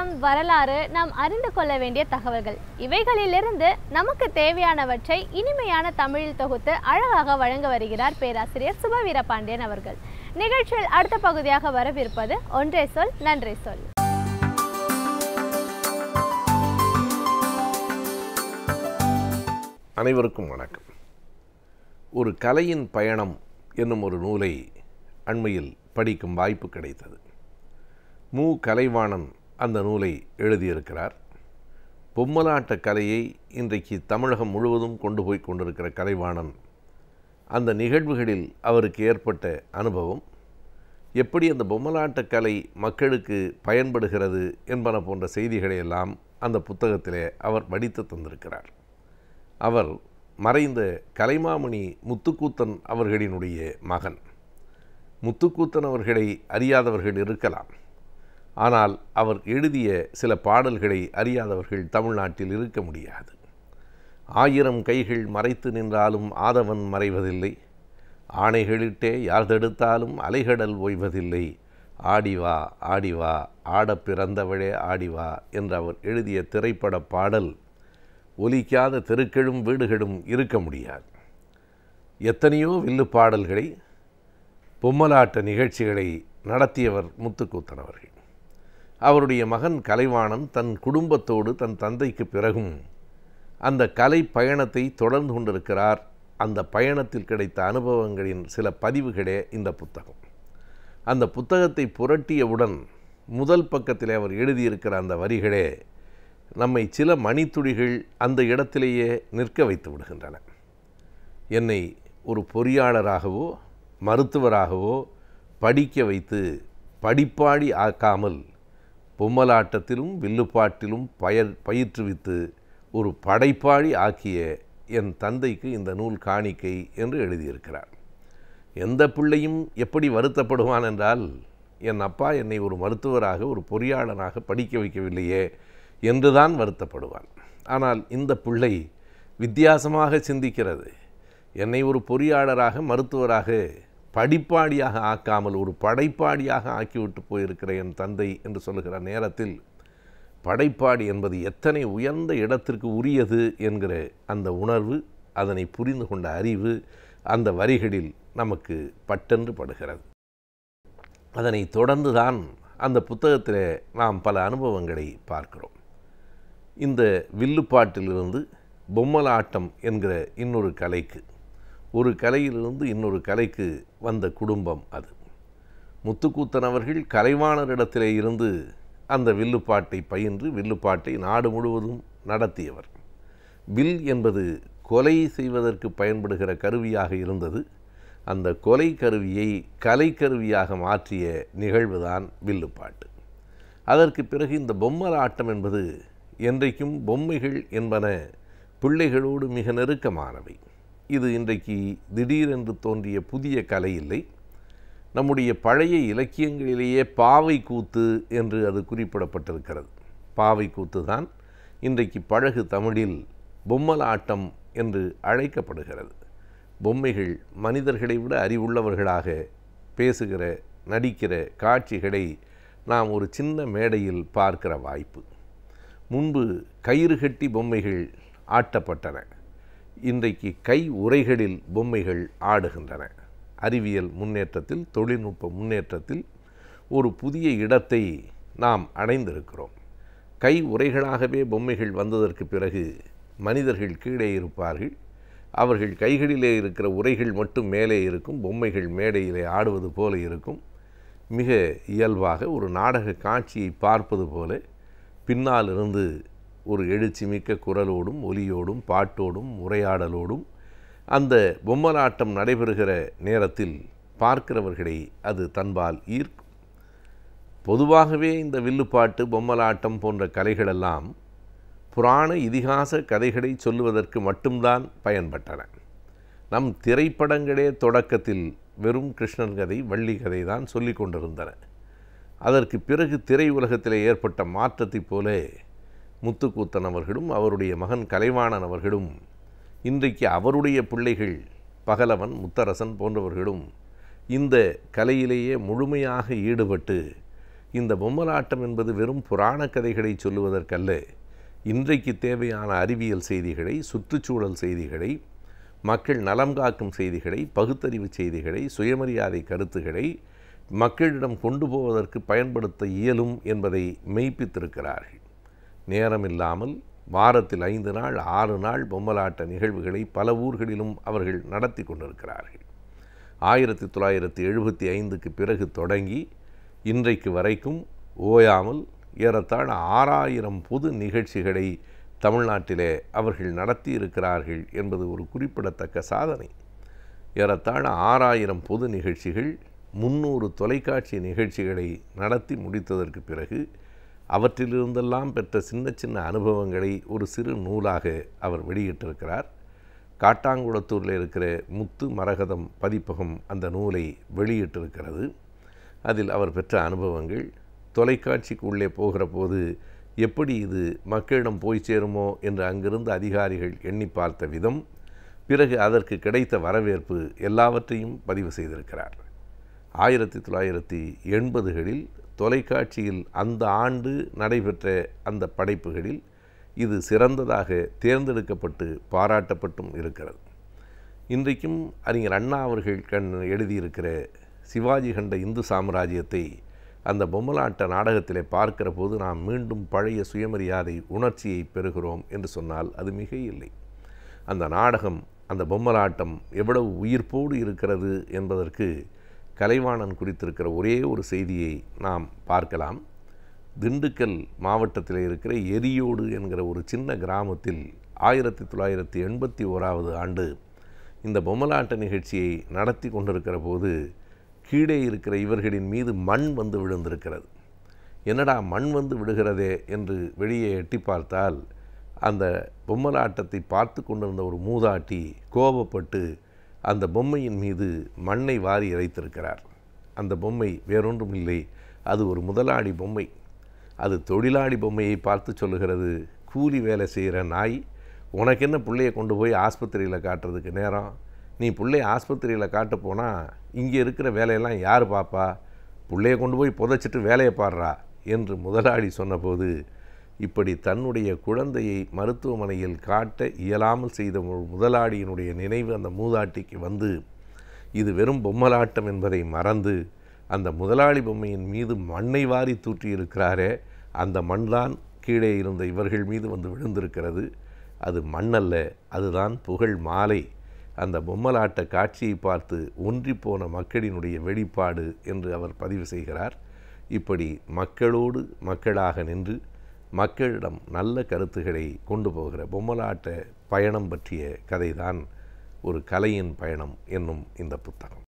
சரித்திரம், வரலாறு, நாம் அறிந்து கொள்ள வேண்டிய தகவல்கள், இவைகளிலிருந்து நமக்கு தேவையானவற்றை இனிமையான தமிழில் தொகுத்து அழகாக வழங்க வருகிறார் பேராசிரியர் சுப வீரபாண்டியன் அவர்கள். நிகழ்ச்சியில் அடுத்த பகுதியாக வரவிருப்பது ஒன்றே சொல் நன்றே சொல். அனைவருக்கும் வணக்கம். ஒரு கலையின் பயணம் என்னும் ஒரு நூலை அண்மையில் படிக்கும் வாய்ப்பு கிடைத்தது. மு. கலைவாணன் அந்த நூலை எழுதியிருக்கிறார். பொம்மலாட்ட கலையை இன்றைக்கு தமிழகம் முழுவதும் கொண்டு போய் கொண்டிருக்கிற கலைவாணன் அந்த நிகழ்வுகளில் அவருக்கு ஏற்பட்ட அனுபவம், எப்படி அந்த பொம்மலாட்ட கலை மக்களுக்கு பயன்படுகிறது என்பன போன்ற செய்திகளை எல்லாம் அந்த புத்தகத்திலே அவர் வடித்து தந்திருக்கிறார். அவர் மறைந்த கலைமாமணி முத்துக்கூத்தன் அவர்களினுடைய மகன். முத்துக்கூத்தன் அவர்களை அறியாதவர்கள் இருக்கலாம், ஆனால் அவர் எழுதிய சில பாடல்களை அறியாதவர்கள் தமிழ்நாட்டில் இருக்க முடியாது. 1000 கைகள் மறைத்து நின்றாலும் ஆதவன் மறைவதில்லை, ஆணைகளிட்டே யார் தடுத்தாலும் அலைகடல் ஓய்வதில்லை, ஆடிவா ஆடிவா ஆட பிறந்தவளே ஆடிவா என்று அவர் எழுதிய திரைப்பட பாடல் ஒலிக்காத தெருக்களும் வீடுகளும் இருக்க முடியாது. எத்தனையோ வில்லு பாடல்களை, பொம்மலாட்ட நிகழ்ச்சிகளை நடத்தியவர் முத்துக்கூத்தன் அவர்கள். அவருடைய மகன் கலைவாணன் தன் குடும்பத்தோடு தன் தந்தைக்கு பிறகும் அந்த கலை பயணத்தை தொடர்ந்து கொண்டிருக்கிறார். அந்த பயணத்தில் கிடைத்த அனுபவங்களின் சில பதிவுகளே இந்த புத்தகம். அந்த புத்தகத்தை புரட்டியவுடன் முதல் பக்கத்தில் அவர் எழுதியிருக்கிற அந்த வரிகளே நம்மை சில மணித்துளிகள் அந்த இடத்திலேயே நிற்க வைத்து விடுகின்றன. என்னை ஒரு பொறியாளராகவோ மருத்துவராகவோ படிக்க வைத்து படிப்பாடி ஆக்காமல் பொம்மலாட்டத்திலும் வில்லுப்பாட்டிலும் பயிற்றுவித்து ஒரு படைப்பாளி ஆக்கிய என் தந்தைக்கு இந்த நூல் காணிக்கை என்று எழுதியிருக்கிறார். எந்த பிள்ளையும் எப்படி வருத்தப்படுவான் என்றால், என் அப்பா என்னை ஒரு மருத்துவராக ஒரு பொறியாளராக படிக்க வைக்கவில்லையே என்றுதான் வருத்தப்படுவான். ஆனால் இந்த பிள்ளை வித்தியாசமாக சிந்திக்கிறது. என்னை ஒரு பொறியாளராக மருத்துவராக படிப்பாடியாக ஆக்காமல் ஒரு படைப்பாடியாக ஆக்கிவிட்டு போயிருக்கிற என் தந்தை என்று சொல்லுகிற நேரத்தில், படைப்பாடி என்பது எத்தனை உயர்ந்த இடத்திற்கு உரியது என்கிற அந்த உணர்வு, அதனை புரிந்து கொண்ட அறிவு அந்த வரிகளில் நமக்கு பட்டென்று படுகிறது. அதனை தொடர்ந்து தான் அந்த புத்தகத்தில் நாம் பல அனுபவங்களை பார்க்கிறோம். இந்த வில்லுப்பாட்டிலிருந்து பொம்மலாட்டம் என்கிற இன்னொரு கலைக்கு, ஒரு கலையிலிருந்து இன்னொரு கலைக்கு வந்த குடும்பம் அது. முத்துக்கூத்தன் அவர்கள் கலைவாணரிடத்திலே இருந்து அந்த வில்லுப்பாட்டை பயின்று வில்லுப்பாட்டை நாடு முழுவதும் நடத்தியவர். வில் என்பது கொலை செய்வதற்கு பயன்படுகிற கருவியாக இருந்தது. அந்த கொலை கருவியை கலைக்கருவியாக மாற்றிய நிகழ்வுதான் வில்லுப்பாட்டு. அதற்கு பிறகு இந்த பொம்மலாட்டம் என்பது என்றைக்கும் பொம்மைகள் என்பன பிள்ளைகளோடு மிக நெருக்கமானவை. இது இன்றைக்கு திடீரென்று தோன்றிய புதிய கலை இல்லை. நம்முடைய பழைய இலக்கியங்களிலேயே பாவை கூத்து என்று அது குறிப்பிடப்பட்டிருக்கிறது. பாவை கூத்து தான் இன்றைக்கு பழகு தமிழில் பொம்மலாட்டம் என்று அழைக்கப்படுகிறது. பொம்மைகள் மனிதர்களை விட அறிவுள்ளவர்களாக பேசுகிற நடிக்கிற காட்சிகளை நாம் ஒரு சின்ன மேடையில் பார்க்கிற வாய்ப்பு. முன்பு கயிறு கட்டி பொம்மைகள் ஆட்டப்பட்டன. இன்றைக்கு கை உறைகளில் பொம்மைகள் ஆடுகின்றன. அறிவியல் முன்னேற்றத்தில், தொழில்நுட்ப முன்னேற்றத்தில் ஒரு புதிய இடத்தை நாம் அடைந்திருக்கிறோம். கை உறைகளாகவே பொம்மைகள் வந்ததற்கு பிறகு மனிதர்கள் கீழே இருப்பார்கள். அவர்கள் கைகளிலே இருக்கிற உறைகள் மட்டும் மேலே இருக்கும். பொம்மைகள் மேடையிலே ஆடுவது போல இருக்கும். மிக இயல்பாக ஒரு நாடக காட்சியை பார்ப்பது போல பின்னால் இருந்து ஒரு எழுச்சி மிக்க குரலோடும் ஒலியோடும் பாட்டோடும் உரையாடலோடும் அந்த பொம்மலாட்டம் நடைபெறுகிற நேரத்தில் பார்க்கிறவர்களை அது தன்பால் ஈர்க்கும். பொதுவாகவே இந்த வில்லுப்பாட்டு, பொம்மலாட்டம் போன்ற கலைகளெல்லாம் புராண இதிகாச கதைகளை சொல்லுவதற்கு மட்டும்தான் பயன்பட்டன. நம் திரைப்படங்களே தொடக்கத்தில் வெறும் கிருஷ்ணன் கதை, வள்ளி கதை தான் சொல்லி கொண்டிருந்தன. அதற்கு பிறகு திரை உலகத்தில் ஏற்பட்ட மாற்றத்தைப் போல முத்துக்கூத்தன் அவர்களும் அவருடைய மகன் கலைவாணன் அவர்களும், இன்றைக்கு அவருடைய பிள்ளைகள் பகலவன், முத்தரசன் போன்றவர்களும் இந்த கலையிலேயே முழுமையாக ஈடுபட்டு இந்த பொம்மலாட்டம் என்பது வெறும் புராண கதைகளை சொல்லுவதற்கல்ல, இன்றைக்கு தேவையான அறிவியல் செய்திகளை, சுற்றுச்சூழல் செய்திகளை, மக்கள் நலம் காக்கும் செய்திகளை, பகுத்தறிவு செய்திகளை, சுயமரியாதை கருத்துக்களை மக்களிடம் கொண்டு போவதற்கு பயன்படுத்த இயலும் என்பதை மெய்ப்பித்திருக்கிறார்கள். நேரமில்லாமல் வாரத்தில் 5 நாள் 6 நாள் பொம்மலாட்ட நிகழ்வுகளை பல ஊர்களிலும் அவர்கள் நடத்தி கொண்டிருக்கிறார்கள். 1975க்கு பிறகு தொடங்கி இன்றைக்கு வரைக்கும் ஓயாமல் ஏறத்தாழ 6000 பொது நிகழ்ச்சிகளை தமிழ்நாட்டிலே அவர்கள் நடத்தி இருக்கிறார்கள் என்பது ஒரு குறிப்பிடத்தக்க சாதனை. ஏறத்தாழ 6000 பொது நிகழ்ச்சிகள், 300 தொலைக்காட்சி நிகழ்ச்சிகளை நடத்தி முடித்ததற்கு பிறகு அவற்றிலிருந்தெல்லாம் பெற்ற சின்ன சின்ன அனுபவங்களை ஒரு சிறு நூலாக அவர் வெளியிட்டிருக்கிறார். காட்டாங்குளத்தூரில் இருக்கிற முத்து மரகதம் பதிப்பகம் அந்த நூலை வெளியிட்டிருக்கிறது. அதில் அவர் பெற்ற அனுபவங்கள், தொலைக்காட்சிக்கு உள்ளே போகிற போது எப்படி இது மக்களிடம் போய் சேருமோ என்று அங்கிருந்த அதிகாரிகள் எண்ணி பார்த்த விதம், பிறகு அதற்கு கிடைத்த வரவேற்பு எல்லாவற்றையும் பதிவு செய்திருக்கிறார். 1980களில் தொலைக்காட்சியில் அந்த ஆண்டு நடைபெற்ற அந்த படைப்புகளில் இது சிறந்ததாக தேர்ந்தெடுக்கப்பட்டு பாராட்டப்பட்டும் இருக்கிறது. இன்றைக்கும் அறிஞர் அண்ணா அவர்கள் எழுதியிருக்கிற சிவாஜி கண்ட இந்து சாம்ராஜ்யத்தை அந்த பொம்மலாட்ட நாடகத்திலே பார்க்கிற போது நாம் மீண்டும் பழைய சுயமரியாதை உணர்ச்சியை பெறுகிறோம் என்று சொன்னால் அது மிக இல்லை. அந்த நாடகம், அந்த பொம்மலாட்டம் எவ்வளவு உயிர்ப்போடு இருக்கிறது என்பதற்கு கலைவாணன் குறித்திருக்கிற ஒரே ஒரு செய்தியை நாம் பார்க்கலாம். திண்டுக்கல் மாவட்டத்தில் இருக்கிற எரியோடு என்கிற ஒரு சின்ன கிராமத்தில் 1981ஆவது ஆண்டு இந்த பொம்மலாட்ட நிகழ்ச்சியை நடத்தி கொண்டிருக்கிற போது கீழே இருக்கிற இவர்களின் மீது மண் வந்து விழுந்திருக்கிறது. என்னடா மண் வந்து விடுகிறதே என்று வெளியே எட்டி பார்த்தால் அந்த பொம்மலாட்டத்தை பார்த்து கொண்டிருந்த ஒரு மூதாட்டி கோபப்பட்டு அந்த பொம்மையின் மீது மண்ணை வாரி இறைத்திருக்கிறார். அந்த பொம்மை வேறொன்றும் இல்லை, அது ஒரு முதலாளி பொம்மை. அது தொழிலாளி பொம்மையை பார்த்து சொல்லுகிறது, கூலி வேலை செய்கிற நாய், உனக்கு என்ன பிள்ளையை கொண்டு போய் ஆஸ்பத்திரியில் காட்டுறதுக்கு நேரம்? நீ பிள்ளைய ஆஸ்பத்திரியில் காட்ட போனால் இங்கே இருக்கிற வேலையெல்லாம் யார் பாப்பா? பிள்ளையை கொண்டு போய் புதைச்சிட்டு வேலையை பாடுறா என்று முதலாளி சொன்னபோது, இப்படி தன்னுடைய குழந்தையை மருத்துவமனையில் காட்ட இயலாமல் செய்த முதலாளியினுடைய நினைவு அந்த மூதாட்டிக்கு வந்து, இது வெறும் பொம்மலாட்டம் என்பதை மறந்து அந்த முதலாளி பொம்மையின் மீது மண்ணை வாரி தூற்றியிருக்கிறாரே, அந்த மண்தான் கீழே இருந்த இவர்கள் மீது வந்து விழுந்திருக்கிறது. அது மண்ணல்ல, அதுதான் புகழ் மாலை. அந்த பொம்மலாட்ட காட்சியை பார்த்து ஒன்றிப்போன மக்களினுடைய வெளிப்பாடு என்று அவர் பதிவு செய்கிறார். இப்படி மக்களோடு மக்களாக நின்று மக்களிடம் நல்ல கருத்துக்களை கொண்டு போகிற பொம்மலாட்ட பயணம் பற்றிய கதைதான் ஒரு கலையின் பயணம் என்னும் இந்த புத்தகம்.